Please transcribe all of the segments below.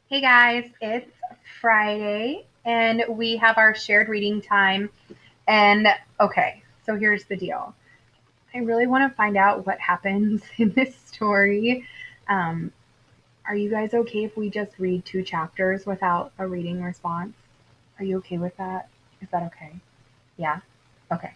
Hey guys, it's Friday and we have our shared reading time. And okay, so here's the deal. I really want to find out what happens in this story. Um, are you guys okay if we just read two chapters without a reading response? Are you okay with that? Is that okay? Yeah? Okay.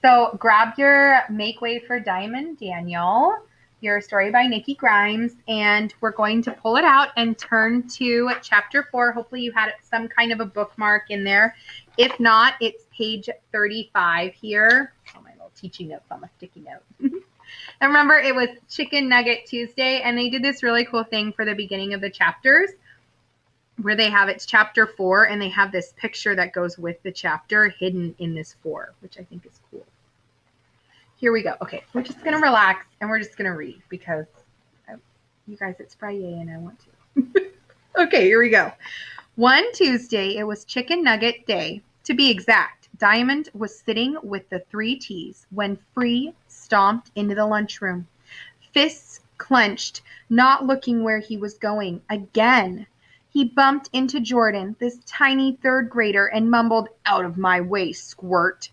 So grab your Make Way for Diamond Daniel, your story by Nikki Grimes, and we're going to pull it out and turn to chapter 4. Hopefully you had some kind of a bookmark in there. If not, it's page 35 here. Oh, my little teaching notes on my sticky note. And remember, it was Chicken Nugget Tuesday, and they did this really cool thing for the beginning of the chapters where they have it's chapter 4, and they have this picture that goes with the chapter hidden in this 4, which I think is cool. Here we go. Okay, we're just going to relax and we're just going to read because you guys, it's Friday and I want to. Okay, here we go. One Tuesday, it was Chicken Nugget Day. To be exact, Diamond was sitting with the 3 T's when Free stomped into the lunchroom. Fists clenched, not looking where he was going. Again, he bumped into Jordan, this tiny 3rd grader, and mumbled, "Out of my way, squirt."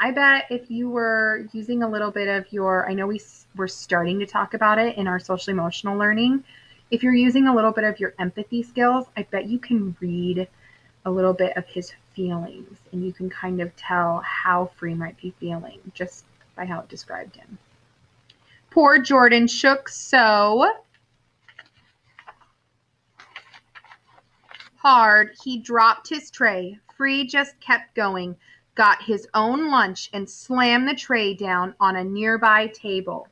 I bet if you were using a little bit of your, I know we're starting to talk about it in our social emotional learning. If you're using a little bit of your empathy skills, I bet you can read a little bit of his feelings and you can kind of tell how Free might be feeling just by how it described him. Poor Jordan shook so hard he dropped his tray. Free just kept going, got his own lunch, and slammed the tray down on a nearby table.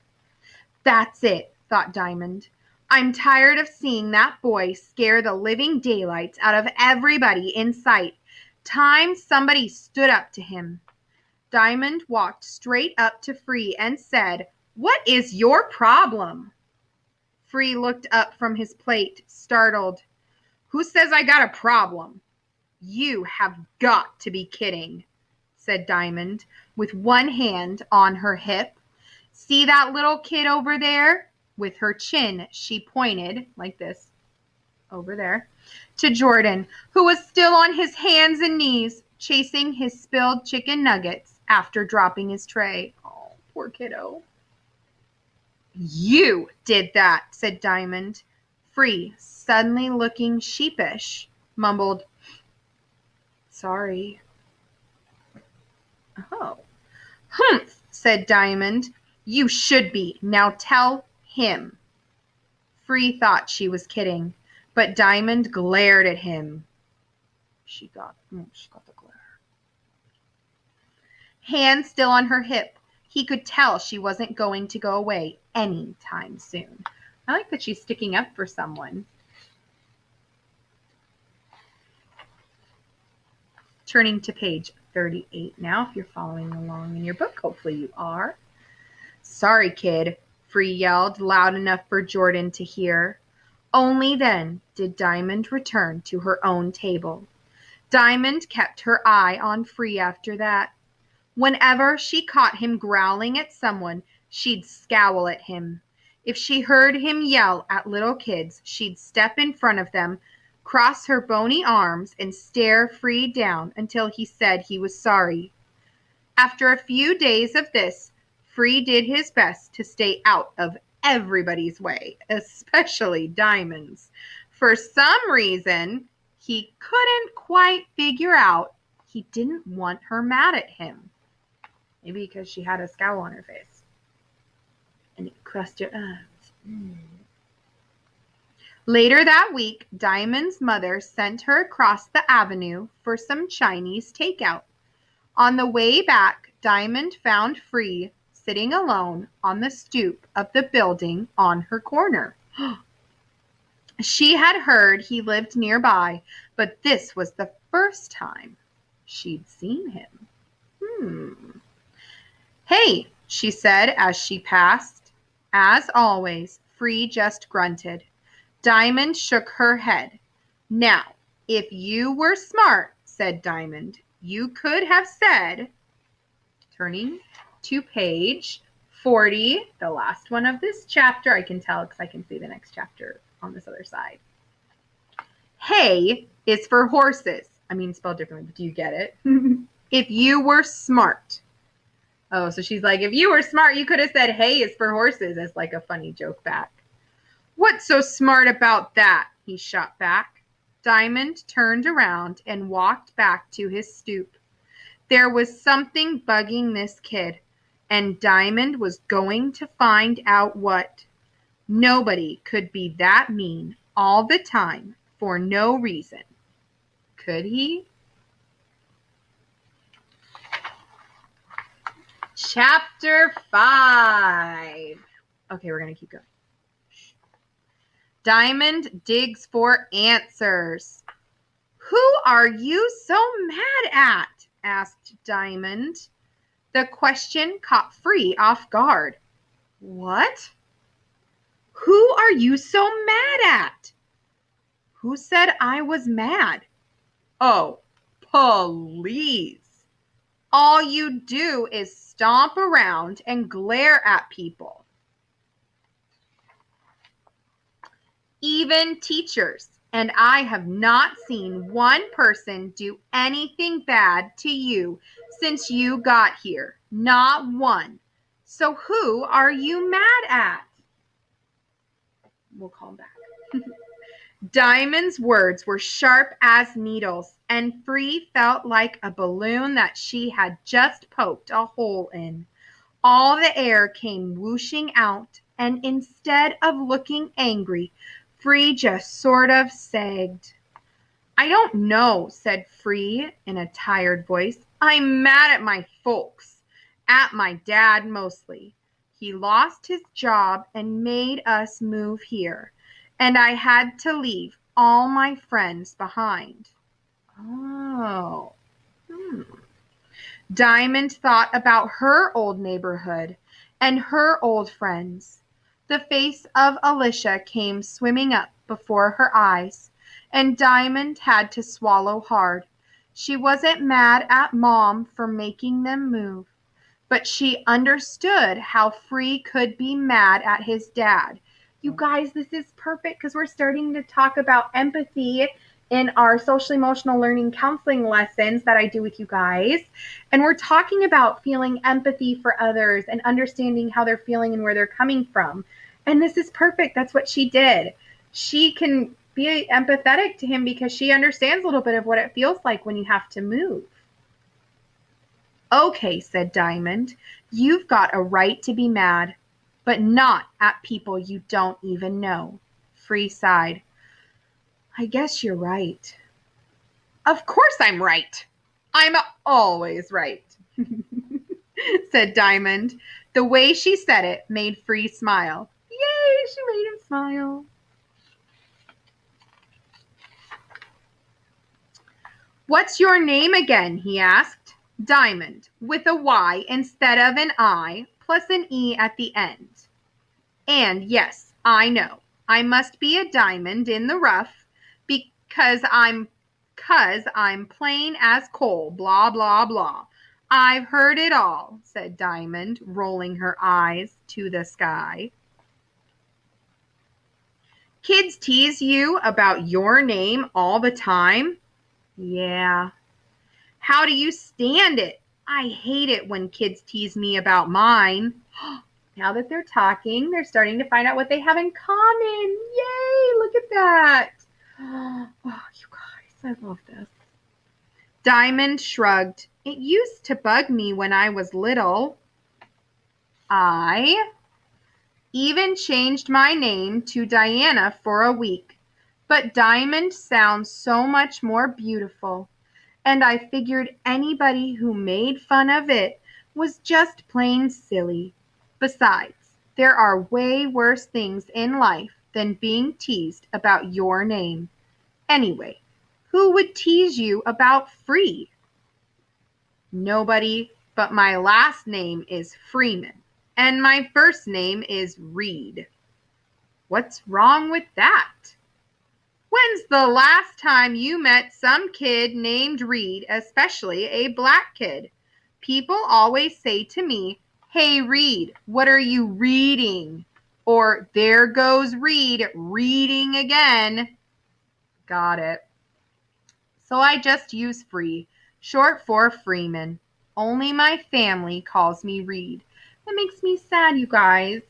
That's it, thought Diamond. I'm tired of seeing that boy scare the living daylights out of everybody in sight. Time somebody stood up to him. Diamond walked straight up to Free and said, "What is your problem?" Free looked up from his plate, startled. "Who says I got a problem?" "You have got to be kidding," said Diamond, with one hand on her hip. "See that little kid over there?" With her chin, she pointed, like this, over there, to Jordan, who was still on his hands and knees, chasing his spilled chicken nuggets after dropping his tray. Oh, poor kiddo. "You did that," said Diamond. Free, suddenly looking sheepish, mumbled, "Sorry." "Oh." "Humph," said Diamond. "You should be. Now tell him." Free thought she was kidding, but Diamond glared at him. She got the glare. Hand still on her hip, he could tell she wasn't going to go away any time soon. I like that she's sticking up for someone. Turning to page 38 now, if you're following along in your book. Hopefully you are. "Sorry, kid," Free yelled, loud enough for Jordan to hear. Only then did Diamond return to her own table. Diamond kept her eye on Free after that. Whenever she caught him growling at someone, she'd scowl at him. If she heard him yell at little kids, she'd step in front of them, cross her bony arms, and stare Free down until he said he was sorry. After a few days of this, Free did his best to stay out of everybody's way, especially Diamond's. For some reason, he couldn't quite figure out he didn't want her mad at him. Maybe because she had a scowl on her face. And it crossed her arms. Later that week, Diamond's mother sent her across the avenue for some Chinese takeout. On the way back, Diamond found Free sitting alone on the stoop of the building on her corner. She had heard he lived nearby, but this was the first time she'd seen him. "Hey," she said as she passed. As always, Free just grunted. Diamond shook her head. "Now, if you were smart," said Diamond, "you could have said," turning to page 40, the last one of this chapter. I can tell because I can see the next chapter on this other side. Hay is for horses. I mean, spelled differently, but do you get it? If you were smart. Oh, so she's like, if you were smart, you could have said hay is for horses as like a funny joke back. What's so smart about that? He shot back. Dyamonde turned around and walked back to his stoop. There was something bugging this kid, and Dyamonde was going to find out what. Nobody could be that mean all the time for no reason. Could he? Chapter 5. Okay, we're going to keep going. Dyamonde digs for answers. Who are you so mad at? Asked Dyamonde. The question caught Free off guard. What? Who are you so mad at? Who said I was mad? Oh, please. All you do is stomp around and glare at people. Even teachers, and I have not seen one person do anything bad to you since you got here. Not one. So who are you mad at? We'll call him back. Dyamonde's words were sharp as needles, and Free felt like a balloon that she had just poked a hole in. All the air came whooshing out, and instead of looking angry, Free just sort of sagged. I don't know, said Free in a tired voice. I'm mad at my folks, at my dad mostly. He lost his job and made us move here, and I had to leave all my friends behind. Oh. Dyamonde thought about her old neighborhood and her old friends. The face of Alicia came swimming up before her eyes, and Dyamonde had to swallow hard. She wasn't mad at Mom for making them move, but she understood how Free could be mad at his dad. You guys, this is perfect because we're starting to talk about empathy in our social emotional learning counseling lessons that I do with you guys. And we're talking about feeling empathy for others and understanding how they're feeling and where they're coming from. And this is perfect. That's what she did. She can be empathetic to him because she understands a little bit of what it feels like when you have to move. Okay, said Dyamonde, you've got a right to be mad, but not at people you don't even know. Free sighed. I guess you're right. Of course I'm right. I'm always right, said Dyamonde. The way she said it made Free smile. Yay, she made him smile. What's your name again? He asked. Dyamonde, with a Y instead of an I, plus an E at the end. And yes, I know, I must be a diamond in the rough because I'm plain as coal, blah, blah, blah. I've heard it all, said Dyamonde, rolling her eyes to the sky. Kids tease you about your name all the time? Yeah. How do you stand it? I hate it when kids tease me about mine. Now that they're talking, they're starting to find out what they have in common. Yay, look at that. Oh, you guys, I love this. Dyamonde shrugged. It used to bug me when I was little. I even changed my name to Diana for a week. But Dyamonde sounds so much more beautiful. And I figured anybody who made fun of it was just plain silly. Besides, there are way worse things in life than being teased about your name. Anyway, who would tease you about Free? Nobody, but my last name is Freeman, and my first name is Reed. What's wrong with that? When's the last time you met some kid named Reed, especially a black kid? People always say to me, hey, Reed, what are you reading? Or there goes Reed reading again. Got it. So I just use Free, short for Freeman. Only my family calls me Reed. That makes me sad, you guys.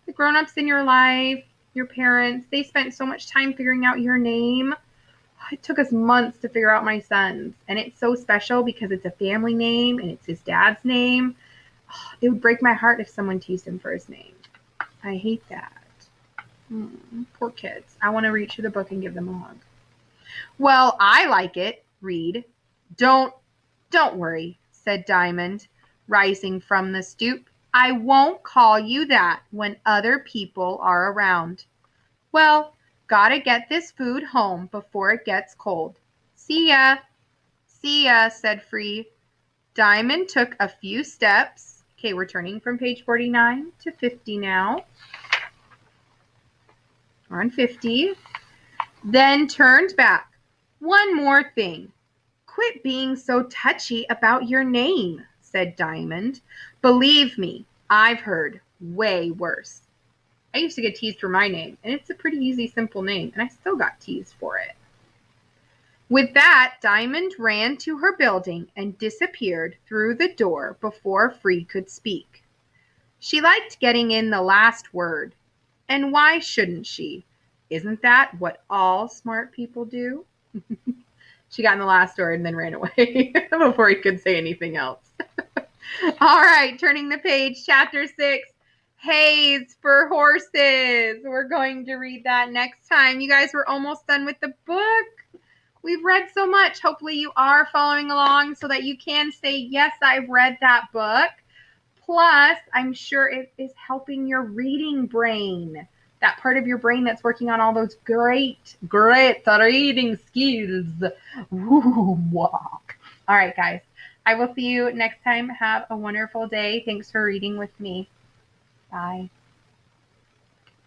The grown-ups in your life, your parents, they spent so much time figuring out your name. It took us months to figure out my son's, and it's so special because it's a family name and it's his dad's name. It would break my heart if someone teased him for his name. I hate that. Poor kids. I want to reach for the book and give them a hug. Well, I like it, Reed. Don't worry, said Diamond, rising from the stoop. I won't call you that when other people are around. Well, gotta get this food home before it gets cold. See ya. See ya, said Free. Diamond took a few steps. Okay, we're turning from page 49 to 50 now. We're on 50. Then turned back. One more thing. Quit being so touchy about your name, said Diamond. Believe me, I've heard way worse. I used to get teased for my name, and it's a pretty easy, simple name, and I still got teased for it. With that, Diamond ran to her building and disappeared through the door before Free could speak. She liked getting in the last word, and why shouldn't she? Isn't that what all smart people do? She got in the last word and then ran away before he could say anything else. All right, turning the page, chapter 6, Hayes for Horses. We're going to read that next time. You guys, we're almost done with the book. We've read so much. Hopefully you are following along so that you can say, yes, I've read that book. Plus, I'm sure it is helping your reading brain. That part of your brain that's working on all those great reading skills. Woo, walk. All right, guys. I will see you next time. Have a wonderful day. Thanks for reading with me. Bye.